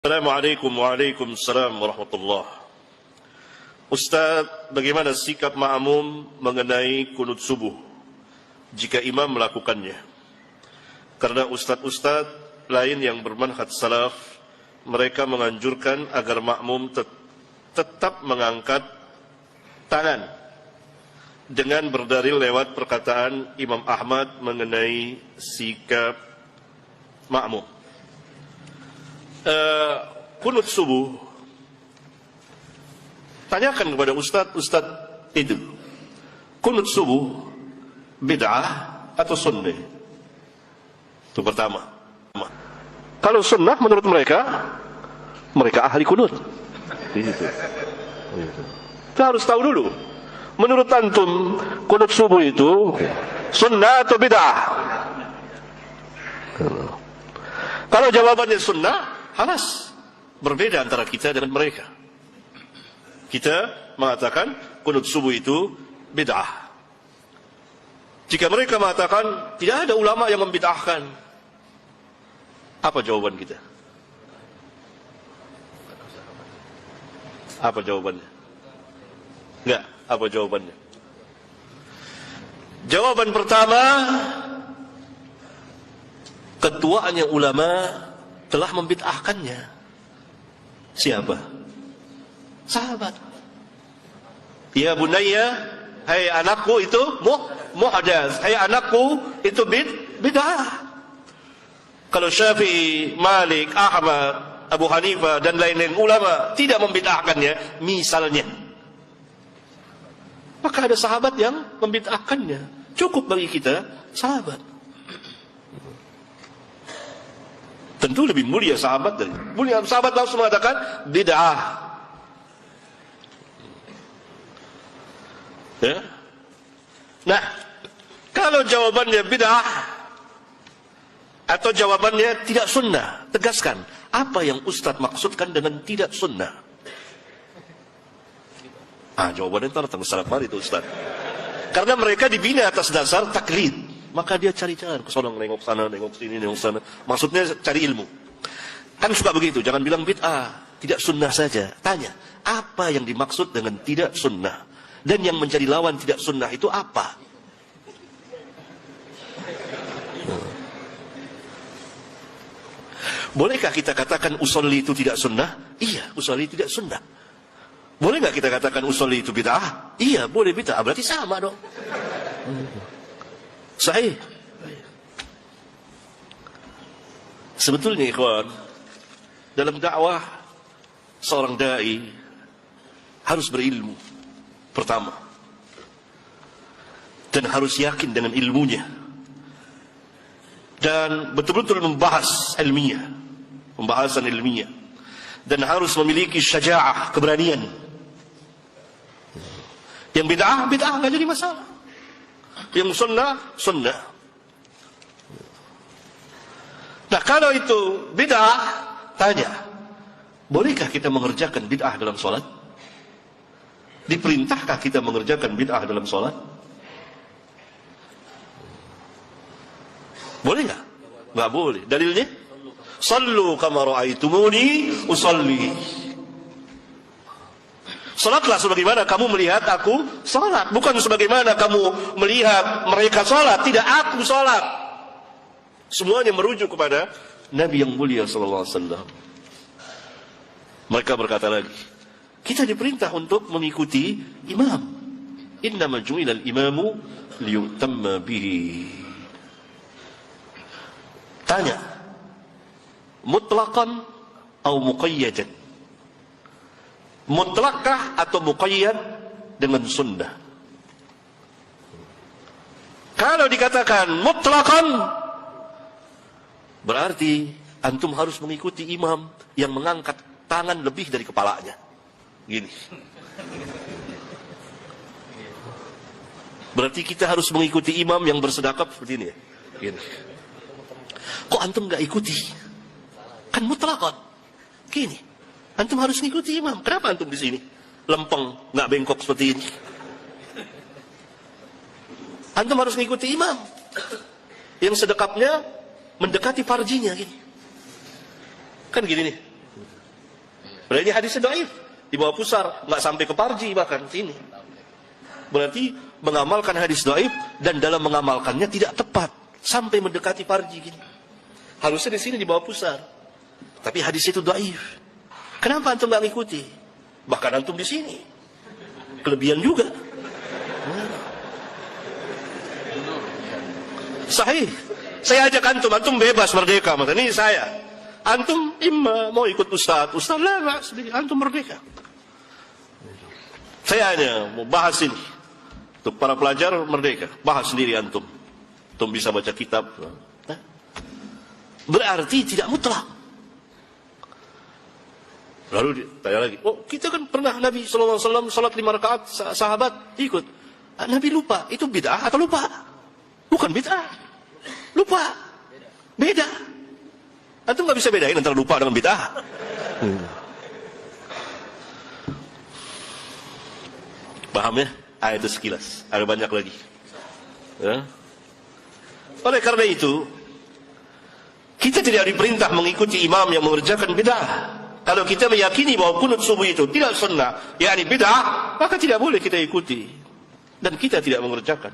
Assalamualaikum waalaikumsalam warahmatullah. Ustaz, bagaimana sikap makmum mengenai kunut subuh jika imam melakukannya? Karena ustaz-ustaz lain yang bermanhaj salaf, mereka menganjurkan agar makmum tetap mengangkat tangan dengan berdalil lewat perkataan Imam Ahmad mengenai sikap makmum. Kunut subuh, tanyakan kepada ustaz itu, kunut subuh bid'ah atau sunnah? Itu pertama. Kalau sunnah menurut mereka ahli kunut. Kita harus tahu dulu, menurut antum kunut subuh itu sunnah atau bid'ah? Kalau jawabannya sunnah, halas, berbeda antara kita dengan mereka. Kita mengatakan kunut subuh itu bid'ah. Jika mereka mengatakan tidak ada ulama yang membid'ahkan, apa jawaban kita? Apa jawabannya? Enggak, apa jawabannya? Jawaban pertama, ketuanya ulama telah membid'ahkannya. Siapa? Sahabat. Ya bunayya, hai anakku, itu muhdath. Hai anakku, itu bid'ah. Kalau Syafi'i, Malik, Ahmad, Abu Hanifah dan lain-lain ulama tidak membid'ahkannya, misalnya, maka ada sahabat yang membid'ahkannya. Cukup bagi kita sahabat. Tentu lebih mulia sahabat dari mulia sahabat, langsung mengatakan bid'ah. Ya. Nah, kalau jawabannya bid'ah atau jawabannya tidak sunnah, tegaskan apa yang Ustaz maksudkan dengan tidak sunnah. Jawabannya datang salah mari itu Ustaz. Karena mereka dibina atas dasar taklid. Maka dia cari-cari ke sana, nengok sana, nengok sini, nengok sana. Maksudnya cari ilmu. Kan suka begitu, jangan bilang bid'ah, tidak sunnah saja. Tanya, apa yang dimaksud dengan tidak sunnah? Dan yang menjadi lawan tidak sunnah itu apa? Bolehkah kita katakan usolli itu tidak sunnah? Iya, usolli tidak sunnah. Boleh nggak kita katakan usolli itu bid'ah? Iya, boleh bid'ah. Berarti sama dong. Sahih. Sebetulnya ikhwan, dalam dakwah seorang dai harus berilmu pertama, dan harus yakin dengan ilmunya, dan betul-betul membahas ilmiah, pembahasan ilmiah, dan harus memiliki syaja'ah, keberanian. Yang bid'ah nggak jadi masalah. Yang sunnah. Nah, kalau itu bid'ah, tanya, bolehkah kita mengerjakan bid'ah dalam sholat? Diperintahkah kita mengerjakan bid'ah dalam sholat? Boleh nggak? Nggak boleh. Dalilnya? Sallu kama ra'aitumuni usalli. Salatlah sebagaimana kamu melihat aku salat, bukan sebagaimana kamu melihat mereka salat. Tidak, aku salat. Semuanya merujuk kepada Nabi yang mulia sallallahu alaihi wasallam. Mereka berkata lagi, kita diperintah untuk mengikuti imam. Innama ju'ilal imamu liyutamma bihi. Tanya, mutlaqan atau muqayyadan? Mutlakkah atau muqayyad dengan sunnah? Kalau dikatakan mutlakan, berarti antum harus mengikuti imam yang mengangkat tangan lebih dari kepalanya. Gini. Berarti kita harus mengikuti imam yang bersedekap seperti ini ya. Gini. Kok antum gak ikuti? Kan mutlakan. Gini. Antum harus mengikuti imam. Kenapa antum di sini lempeng, nggak bengkok seperti ini? Antum harus mengikuti imam yang sedekapnya mendekati farjinya gini. Kan gini nih. Berarti ini hadisnya dhaif, di bawah pusar, nggak sampai ke parji bahkan sini. Berarti mengamalkan hadis dhaif dan dalam mengamalkannya tidak tepat sampai mendekati parji gini. Harusnya di sini di bawah pusar. Tapi hadis itu dhaif. Kenapa antum nggak ngikuti? Bahkan antum di sini. Kelebihan juga. Sahih. Saya ajak antum bebas merdeka. Ini saya. Antum imma mau ikut ustaz lah, antum merdeka. Saya hanya mau bahas ini. Untuk para pelajar merdeka. Bahas sendiri antum. Antum bisa baca kitab. Berarti tidak mutlak. Lalu ditanya lagi, oh kita kan pernah Nabi SAW salat 5 rakaat, sahabat ikut. Nabi lupa, itu bid'ah atau lupa? Bukan bid'ah. Lupa. Beda. Antum nggak bisa bedain antara lupa dengan bid'ah. Paham ya? Ayat itu sekilas. Ada banyak lagi. Ya. Oleh karena itu, kita tidak diperintah mengikuti imam yang mengerjakan bid'ah. Kalau kita meyakini bahwa kunut subuh itu tidak sunnah, yakni bid'ah, maka tidak boleh kita ikuti. Dan kita tidak mengerjakan.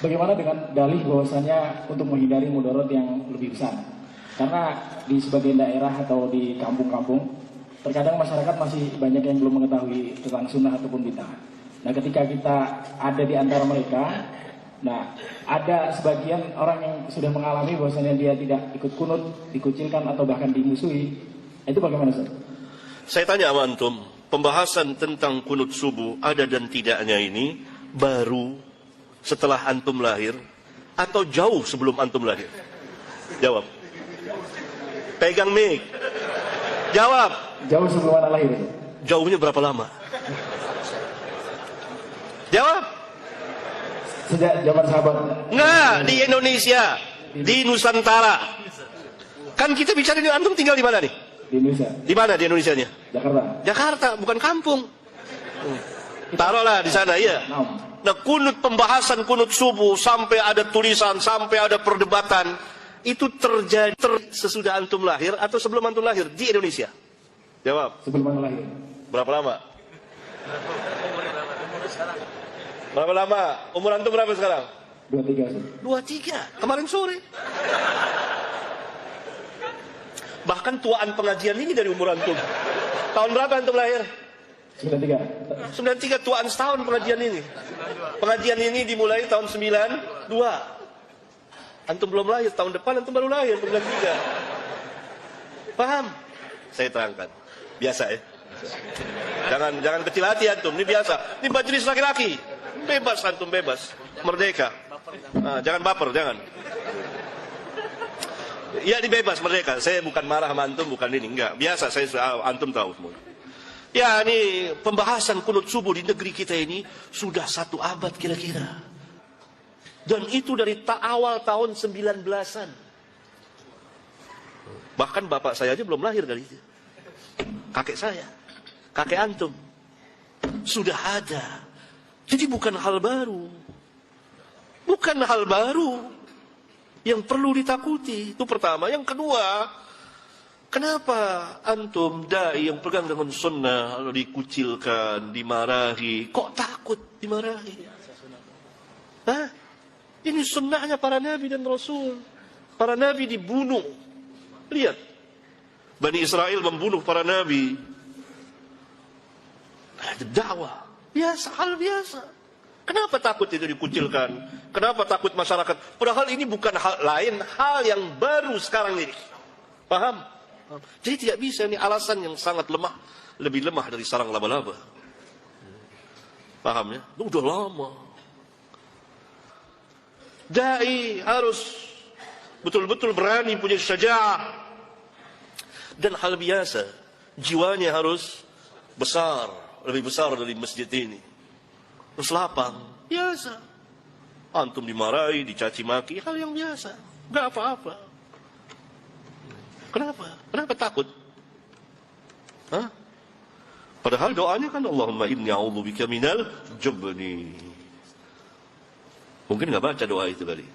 Bagaimana dengan dalih bahwasanya untuk menghindari mudarat yang lebih besar? Karena di sebagian daerah atau di kampung-kampung, terkadang masyarakat masih banyak yang belum mengetahui tentang sunnah ataupun bid'ah. Nah, ketika kita ada di antara mereka, nah ada sebagian orang yang sudah mengalami bahwasanya dia tidak ikut kunut, dikucilkan atau bahkan dimusuhi. Itu bagaimana, Ustaz? Saya tanya sama antum, pembahasan tentang kunut subuh ada dan tidaknya ini baru setelah antum lahir atau jauh sebelum antum lahir? Jawab. Pegang mic. Jawab. Jauh sebelum anak lahir. Jauhnya berapa lama? Jawab. Sejak zaman sahabat. Enggak, di Indonesia, di Nusantara. Kan kita bicara di antum tinggal di mana nih? Di Indonesia. Di mana di Indonesianya? Jakarta. Jakarta, bukan kampung. Taruhlah di sana, iya. Nah, kunut pembahasan kunut subuh sampai ada tulisan, sampai ada perdebatan, itu terjadi sesudah antum lahir atau sebelum antum lahir di Indonesia? Jawab. Sebelum anak lahir. Berapa lama? Berapa lama? Umur antum berapa sekarang? 23. 23. Kemarin sore. Bahkan tuaan pengajian ini dari umur antum. Tahun berapa antum lahir? 93. 93, tuaan setahun pengajian ini. Pengajian ini dimulai tahun 92. Antum belum lahir, tahun depan antum baru lahir, 93. Paham? Saya terangkan. Biasa ya. Jangan kecil hati antum, ini biasa. Ini majelis laki-laki. Bebas antum, bebas. Merdeka. Nah, jangan baper, jangan. Ya, ini bebas, merdeka. Saya bukan marah sama antum, bukan ini. Enggak, biasa, antum tahu semua. Ya, ini pembahasan kunut subuh di negeri kita ini sudah 1 abad kira-kira. Dan itu dari awal tahun 19-an. Bahkan bapak saya aja belum lahir dari itu. Kakek saya, kakek antum, sudah ada. Jadi bukan hal baru. Bukan hal baru yang perlu ditakuti. Itu pertama. Yang kedua, kenapa antum dai yang pegang dengan sunnah lalu dikucilkan, dimarahi? Kok takut dimarahi? Hah? Ini sunnahnya para nabi dan rasul. Para nabi dibunuh. Lihat, Bani Israel membunuh para nabi. Ada dakwah. Biasa, hal biasa. Kenapa takut itu dikucilkan? Kenapa takut masyarakat? Padahal ini bukan hal lain, hal yang baru sekarang ini. Paham? Jadi tidak bisa, ini alasan yang sangat lemah. Lebih lemah dari sarang laba-laba. Paham ya? Itu udah lama. Dai harus betul-betul berani, punya syaja'ah. Dan hal biasa, jiwanya harus besar, lebih besar dari masjid ini. Terus lapang, biasa. Antum dimarahi, dicaci maki, hal yang biasa. Enggak apa-apa. Kenapa? Kenapa takut? Hah? Padahal doanya kan Allahumma inni a'udzubika minal jubni. Mungkin enggak baca doa itu kali.